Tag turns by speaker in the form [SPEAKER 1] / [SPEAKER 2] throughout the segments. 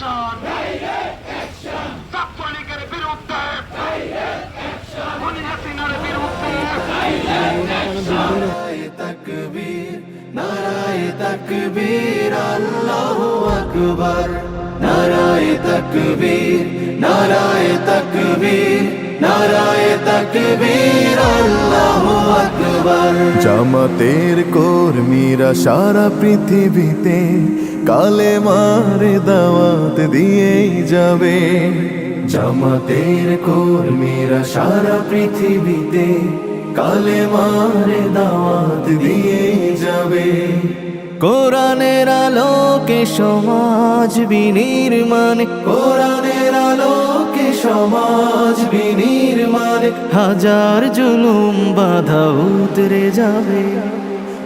[SPEAKER 1] Action, ছাত্রলীগের বিরুদ্ধে, খুনি হাসিনার বিরুদ্ধে।
[SPEAKER 2] নারায়ে তাকবীর, নারায়ে তাকবীর, আল্লাহু আকবার। নারায়ে তাকবীর, নারায়ে তাকবীর, নারায়ে তাকবীর, আল্লাহু আকবার। জামাতের কর্মীরা সারা পৃথিবীতে কালেমার দাওয়াত দিয়েই যাবে। জামাতের কর্মীরা সারা পৃথিবীতে কালেমার দাওয়াত দিয়েই যাবে। কোরআনের আলোকে সমাজ বিনির্মাণ, কোরআনের আলোকে সমাজ বিনির্মাণ, হাজার জুলুম বাধা উতরে যাবে।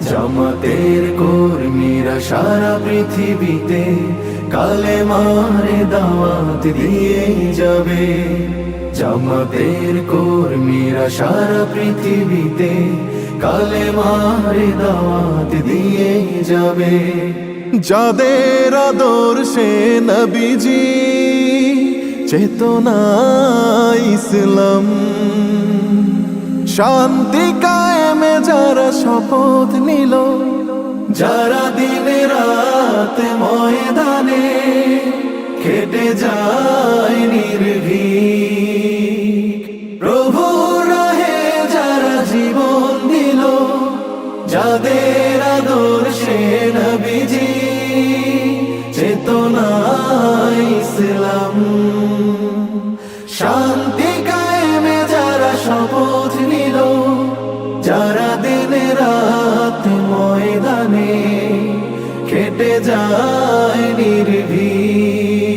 [SPEAKER 2] জামাতের কর্মীরা সারা পৃথিবীতে কালেমার দাওয়াত দিয়েই যাবে। জামাতের কর্মীরা সারা পৃথিবীতে কালেমার দাওয়াত দিয়েই যাবে। যাদের আদর্শে নবীজি চেতনা ইসলাম, শান্তি কায়েমে যারা শপথ নিল, যারা দিনে রাত ময়দানে খেটে যায় নির্ভীক, প্রভুর রাহে যারা জীবন দিল, যাদের আদর্শে নবীজি চেতনা ইসলাম, শান্তি কায়েমে যারা শপথ নিল, যারা দিনে রাত ময়দানে খেটে যায় নির্ভীক,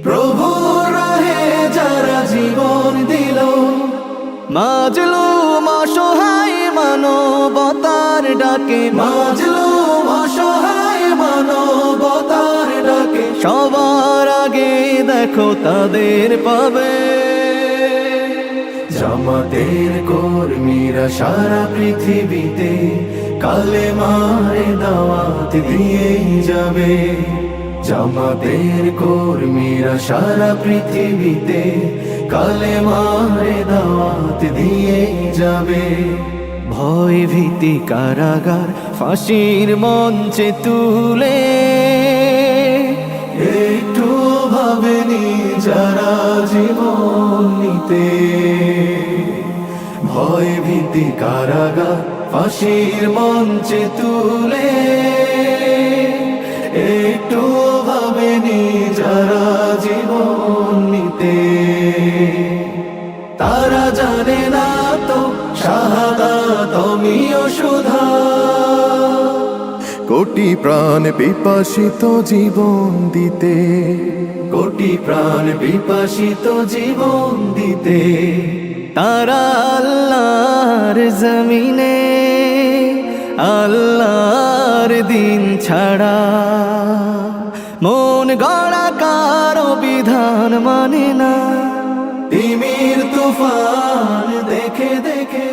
[SPEAKER 2] প্রভুর রাহে যারা জীবন দিল, মাজলুম অসহায় মানবতার ডাকে, মাজলুম অসহায় মানবতার ডাকে, সবার আগে দেখো তাদের পাবে। জামাতের কর্মীরা সারা পৃথিবীতে কালেমার দাওয়াত দিয়েই যাবে। জামাতের কর্মীরা সারা পৃথিবীতে কালেমার দাওয়াত দিয়েই যাবে। ভয় ভীতি কারাগার ফাঁসির মঞ্চে তুলে একটু ভাবেনি যারা জীবন নিতে। ভয় ভীতি কারাগার ফাঁসির মঞ্চে তুলে একটু ভাবেনি যারা জীবন নিতে। তারা জানে না তো শাহাদাত অমীয় সুধা, কোটি প্রাণ বিপাসিত জীবন দিতে, কোটি প্রাণ বিপাসিত জীবন দিতে। তারা আল্লাহর জমিনে আল্লাহর দিন ছাড়া মন গড়া কারো বিধান মানে না। তিমির তুফান দেখে দেখে